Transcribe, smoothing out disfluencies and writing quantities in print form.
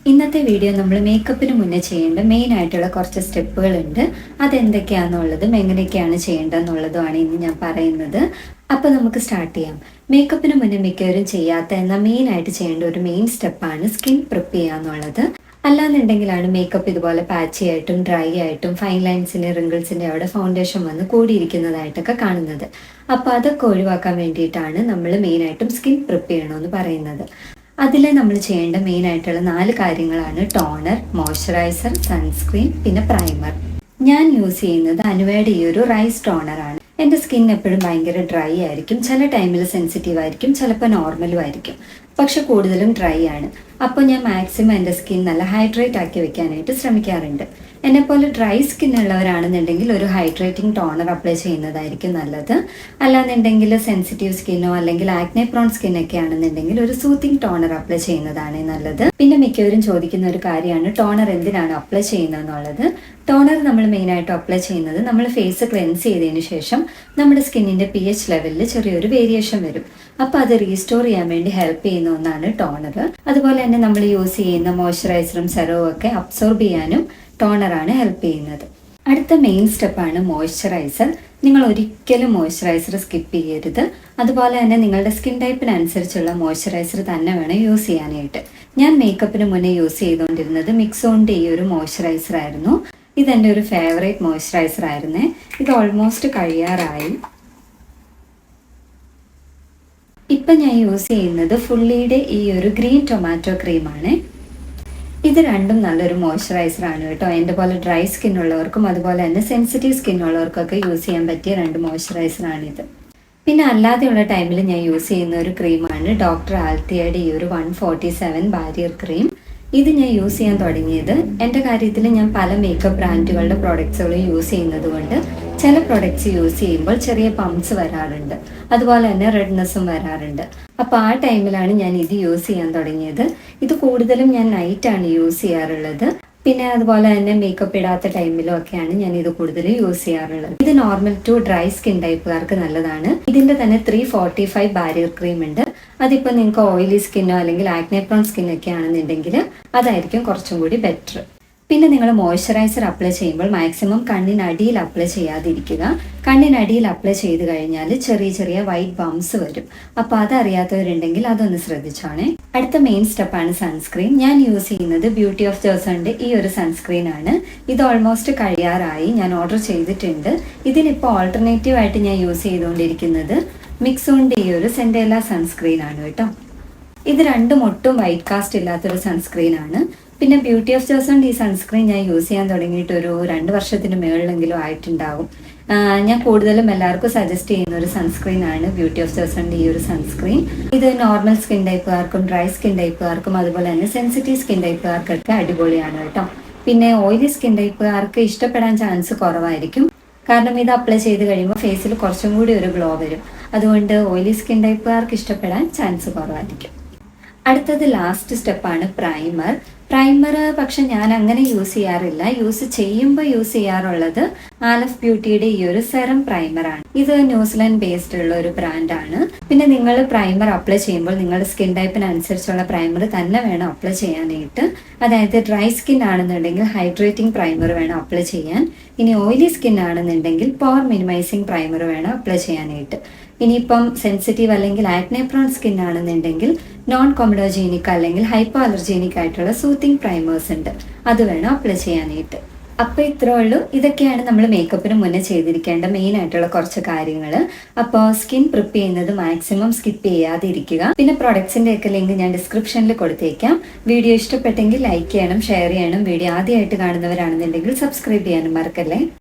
ഇന്നത്തെ വീഡിയോ നമ്മൾ മേക്കപ്പിന് മുന്നേ ചെയ്യേണ്ട മെയിൻ ആയിട്ടുള്ള കുറച്ച് സ്റ്റെപ്പുകളുണ്ട്. അതെന്തൊക്കെയാണെന്നുള്ളതും എങ്ങനെയൊക്കെയാണ് ചെയ്യേണ്ടതെന്നുള്ളതുമാണ് ഇന്ന് ഞാൻ പറയുന്നത്. അപ്പോൾ നമുക്ക് സ്റ്റാർട്ട് ചെയ്യാം. മേക്കപ്പിന് മുന്നേ മിക്കവരും ചെയ്യാത്ത എന്നാൽ മെയിൻ ആയിട്ട് ചെയ്യേണ്ട ഒരു മെയിൻ സ്റ്റെപ്പാണ് സ്കിൻ പ്രിപ്പ് ചെയ്യുക എന്നുള്ളത്. അല്ലാന്നുണ്ടെങ്കിലാണ് മേക്കപ്പ് ഇതുപോലെ പാച്ചി ആയിട്ടും ഡ്രൈ ആയിട്ടും ഫൈൻ ലൈൻസിൻ്റെ റിങ്കിൾസിൻ്റെ അവിടെ ഫൗണ്ടേഷൻ വന്ന് കൂടിയിരിക്കുന്നതായിട്ടൊക്കെ കാണുന്നത്. അപ്പോൾ അതൊക്കെ ഒഴിവാക്കാൻ വേണ്ടിയിട്ടാണ് നമ്മൾ മെയിനായിട്ടും സ്കിൻ പ്രിപ്പ് ചെയ്യണമെന്ന് പറയുന്നത്. അതിൽ നമ്മൾ ചെയ്യേണ്ട മെയിൻ ആയിട്ടുള്ള 4 കാര്യങ്ങളാണ് ടോണർ, മോയ്സ്ചറൈസർ, സൺസ്ക്രീൻ, പിന്നെ പ്രൈമർ. ഞാൻ യൂസ് ചെയ്യുന്നത് അനുവയുടെ ഈ ഒരു റൈസ് ടോണറാണ്. എൻ്റെ സ്കിൻ എപ്പോഴും ഭയങ്കര ഡ്രൈ ആയിരിക്കും. ചില ടൈമിൽ സെൻസിറ്റീവ് ആയിരിക്കും, ചിലപ്പോൾ നോർമലും ആയിരിക്കും, പക്ഷെ കൂടുതലും ഡ്രൈ ആണ്. അപ്പോൾ ഞാൻ മാക്സിമം എൻ്റെ സ്കിൻ നല്ല ഹൈഡ്രേറ്റ് ആക്കി വെക്കാനായിട്ട് ശ്രമിക്കാറുണ്ട്. എന്നെപ്പോലെ ഡ്രൈ സ്കിൻ ഉള്ളവരാണെന്നുണ്ടെങ്കിൽ ഒരു ഹൈഡ്രേറ്റിംഗ് ടോണർ അപ്ലൈ ചെയ്യുന്നതായിരിക്കും നല്ലത്. അല്ലാന്നുണ്ടെങ്കിൽ സെൻസിറ്റീവ് സ്കിന്നോ അല്ലെങ്കിൽ ആക്നെ പ്രോൺ സ്കിന്നൊക്കെ ആണെന്നുണ്ടെങ്കിൽ ഒരു സൂത്തിങ് ടോണർ അപ്ലൈ ചെയ്യുന്നതാണ് നല്ലത്. പിന്നെ മിക്കവരും ചോദിക്കുന്ന ഒരു കാര്യമാണ് ടോണർ എന്തിനാണ് അപ്ലൈ ചെയ്യുന്നതെന്നുള്ളത്. ടോണർ നമ്മൾ മെയിനായിട്ട് അപ്ലൈ ചെയ്യുന്നത് നമ്മൾ ഫേസ് ക്ലെൻസ് ചെയ്തതിന് ശേഷം നമ്മുടെ സ്കിന്നിൻ്റെ pH ലെവലിൽ ചെറിയൊരു വേരിയേഷൻ വരും. അപ്പോൾ അത് റീസ്റ്റോർ ചെയ്യാൻ വേണ്ടി ഹെൽപ്പ് ചെയ്യുന്ന ഒന്നാണ് ടോണർ. അതുപോലെ തന്നെ നമ്മൾ യൂസ് ചെയ്യുന്ന മോയ്സ്ചറൈസറും സെറവും ഒക്കെ അബ്സോർബ് ചെയ്യാനും ടോണറാണ് ഹെൽപ്പ് ചെയ്യുന്നത്. അടുത്ത മെയിൻ സ്റ്റെപ്പാണ് മോയ്സ്ചറൈസർ. നിങ്ങൾ ഒരിക്കലും മോയ്സ്ചറൈസർ സ്കിപ്പ് ചെയ്യരുത്. അതുപോലെ തന്നെ നിങ്ങളുടെ സ്കിൻ ടൈപ്പിനനുസരിച്ചുള്ള മോയ്സ്ചറൈസർ തന്നെ വേണം യൂസ് ചെയ്യാനായിട്ട്. ഞാൻ മേക്കപ്പിന് മുന്നേ യൂസ് ചെയ്തുകൊണ്ടിരുന്നത് മിക്സോണിൻ്റെ ഈ ഒരു മോയ്സ്ചറൈസർ ആയിരുന്നു. ഇതെൻ്റെ ഒരു ഫേവറേറ്റ് മോയ്സ്ചറൈസർ ആയിരുന്നേ. ഇത് ഓൾമോസ്റ്റ് കഴിയാറായി. ഇപ്പം ഞാൻ യൂസ് ചെയ്യുന്നത് ഫുള്ളിയുടെ ഈ ഒരു ഗ്രീൻ ടൊമാറ്റോ ക്രീമാണ്. ഇത് രണ്ടും നല്ലൊരു മോയ്സ്ചറൈസർ ആണ് കേട്ടോ. എൻ്റെ പോലെ ഡ്രൈ സ്കിൻ ഉള്ളവർക്കും അതുപോലെ തന്നെ സെൻസിറ്റീവ് സ്കിൻ ഉള്ളവർക്കൊക്കെ യൂസ് ചെയ്യാൻ പറ്റിയ 2 മോയ്സ്ചറൈസറാണിത്. പിന്നെ അല്ലാതെയുള്ള ടൈമിൽ ഞാൻ യൂസ് ചെയ്യുന്ന ഒരു ക്രീമാണ് ഡോക്ടർ ആൽത്തിയയുടെ ഈ ഒരു 147 ബാരിയർ ക്രീം. ഇത് ഞാൻ യൂസ് ചെയ്യാൻ തുടങ്ങിയത് എൻ്റെ കാര്യത്തിൽ ഞാൻ പല മേക്കപ്പ് ബ്രാൻഡുകളുടെ പ്രോഡക്ട്സുകൾ യൂസ് ചെയ്യുന്നത് കൊണ്ട് ചില പ്രൊഡക്ട്സ് യൂസ് ചെയ്യുമ്പോൾ ചെറിയ പംപ്സ് വരാറുണ്ട്, അതുപോലെ തന്നെ റെഡ്നെസ്സും വരാറുണ്ട്. അപ്പോൾ ആ ടൈമിലാണ് ഞാൻ ഇത് യൂസ് ചെയ്യാൻ തുടങ്ങിയത്. ഇത് കൂടുതലും ഞാൻ നൈറ്റാണ് യൂസ് ചെയ്യാറുള്ളത്. പിന്നെ അതുപോലെ തന്നെ മേക്കപ്പ് ഇടാത്ത ടൈമിലും ഒക്കെയാണ് ഞാൻ ഇത് കൂടുതൽ യൂസ് ചെയ്യാറുള്ളത്. ഇത് നോർമൽ ടു ഡ്രൈ സ്കിൻ ടൈപ്പുകാർക്ക് നല്ലതാണ്. ഇതിൻ്റെ തന്നെ 345 ബാരിയർ ക്രീം ഉണ്ട്. അതിപ്പോൾ നിങ്ങൾക്ക് ഓയിലി സ്കിന്നോ അല്ലെങ്കിൽ ആക്നെ പ്രോൺ സ്കിന്നൊക്കെ ആണെന്നുണ്ടെങ്കിൽ അതായിരിക്കും കുറച്ചും കൂടി ബെറ്റർ. പിന്നെ നിങ്ങൾ മോയ്സ്ചറൈസർ അപ്ലൈ ചെയ്യുമ്പോൾ മാക്സിമം കണ്ണിനടിയിൽ അപ്ലൈ ചെയ്യാതിരിക്കുക. കണ്ണിനടിയിൽ അപ്ലൈ ചെയ്ത് കഴിഞ്ഞാൽ ചെറിയ ചെറിയ വൈറ്റ് ബംസ് വരും. അപ്പോൾ അതറിയാത്തവരുണ്ടെങ്കിൽ അതൊന്ന് ശ്രദ്ധിച്ചോണേ. അടുത്ത മെയിൻ സ്റ്റെപ്പാണ് സൺസ്ക്രീൻ. ഞാൻ യൂസ് ചെയ്യുന്നത് ബ്യൂട്ടി ഓഫ് ജോസോണിൻ്റെ ഈ ഒരു സൺസ്ക്രീൻ ആണ്. ഇത് ഓൾമോസ്റ്റ് കഴിയാറായി. ഞാൻ ഓർഡർ ചെയ്തിട്ടുണ്ട്. ഇതിനിപ്പോൾ ഓൾട്ടർനേറ്റീവ് ആയിട്ട് ഞാൻ യൂസ് ചെയ്തുകൊണ്ടിരിക്കുന്നത് മിക്സോണിൻ്റെ ഈ ഒരു സെൻഡേല സൺസ്ക്രീൻ ആണ് കേട്ടോ. ഇത് രണ്ടും ഒട്ടും വൈറ്റ് കാസ്റ്റ് ഇല്ലാത്തൊരു സൺസ്ക്രീൻ ആണ്. പിന്നെ ബ്യൂട്ടി ഓഫ് ജോസോണിൻ്റെ ഈ സൺസ്ക്രീൻ ഞാൻ യൂസ് ചെയ്യാൻ തുടങ്ങിയിട്ട് ഒരു 2 വർഷത്തിന് മുകളിലെങ്കിലും ആയിട്ടുണ്ടാവും. ഞാൻ കൂടുതലും എല്ലാവർക്കും സജസ്റ്റ് ചെയ്യുന്ന ഒരു സൺസ്ക്രീൻ ആണ് ബ്യൂട്ടി ഓഫ് ജോസോണിൻ്റെ ഈ ഒരു സൺസ്ക്രീൻ. ഇത് നോർമൽ സ്കിൻ ടൈപ്പുകാർക്കും ഡ്രൈ സ്കിൻ ടൈപ്പുകാർക്കും അതുപോലെ തന്നെ സെൻസിറ്റീവ് സ്കിൻ ടൈപ്പുകാർക്കൊക്കെ അടിപൊളിയാണ് കേട്ടോ. പിന്നെ ഓയിലി സ്കിൻ ടൈപ്പുകാർക്ക് ഇഷ്ടപ്പെടാൻ ചാൻസ് കുറവായിരിക്കും. കാരണം ഇത് അപ്ലൈ ചെയ്ത് കഴിയുമ്പോൾ ഫേസിൽ കുറച്ചും കൂടി ഒരു ഗ്ലോ വരും. അതുകൊണ്ട് ഓയിലി സ്കിൻ ടൈപ്പുകാർക്ക് ഇഷ്ടപ്പെടാൻ ചാൻസ് കുറവായിരിക്കും. അടുത്തത് ലാസ്റ്റ് സ്റ്റെപ്പാണ് പ്രൈമർ. പക്ഷെ ഞാൻ അങ്ങനെ യൂസ് ചെയ്യാറില്ല. യൂസ് ചെയ്യുമ്പോൾ യൂസ് ചെയ്യാറുള്ളത് ആലഫ് ബ്യൂട്ടിയുടെ ഈ ഒരു സെറം പ്രൈമറാണ്. ഇത് ന്യൂസിലാൻഡ് ബേസ്ഡ് ഉള്ള ഒരു ബ്രാൻഡാണ്. പിന്നെ നിങ്ങൾ പ്രൈമർ അപ്ലൈ ചെയ്യുമ്പോൾ നിങ്ങളുടെ സ്കിൻ ടൈപ്പിനനുസരിച്ചുള്ള പ്രൈമർ തന്നെ വേണം അപ്ലൈ ചെയ്യാനായിട്ട്. അതായത് ഡ്രൈ സ്കിൻ ആണെന്നുണ്ടെങ്കിൽ ഹൈഡ്രേറ്റിംഗ് പ്രൈമർ വേണം അപ്ലൈ ചെയ്യാൻ. ഇനി ഓയിലി സ്കിൻ ആണെന്നുണ്ടെങ്കിൽ പോർ മിനിമൈസിങ് പ്രൈമർ വേണം അപ്ലൈ ചെയ്യാനായിട്ട്. ഇനിയിപ്പം സെൻസിറ്റീവ് അല്ലെങ്കിൽ ആക്നെ പ്രോൺ സ്കിൻ ആണെന്നുണ്ടെങ്കിൽ നോൺ കൊമഡോജീനിക് അല്ലെങ്കിൽ ഹൈപ്പോ അലർജീനിക് ആയിട്ടുള്ള സൂത്തിങ് പ്രൈമേഴ്സ് ഉണ്ട്, അത് വേണം അപ്ലൈ ചെയ്യാനായിട്ട്. അപ്പോൾ ഇത്രേ ഉള്ളൂ. ഇതൊക്കെയാണ് നമ്മൾ മേക്കപ്പിന് മുന്നേ ചെയ്തിരിക്കേണ്ട മെയിൻ ആയിട്ടുള്ള കുറച്ച് കാര്യങ്ങൾ. അപ്പോൾ സ്കിൻ പ്രിപ്പ് ചെയ്യുന്നത് മാക്സിമം സ്കിപ്പ് ചെയ്യാതിരിക്കുക. പിന്നെ പ്രൊഡക്ട്സിൻ്റെ ഒക്കെ ലിങ്ക് ഞാൻ ഡിസ്ക്രിപ്ഷനിൽ കൊടുത്തേക്കാം. വീഡിയോ ഇഷ്ടപ്പെട്ടെങ്കിൽ ലൈക്ക് ചെയ്യണം, ഷെയർ ചെയ്യണം. വീഡിയോ ആദ്യമായിട്ട് കാണുന്നവരാണെന്നുണ്ടെങ്കിൽ സബ്സ്ക്രൈബ് ചെയ്യാനും മറക്കല്ലേ.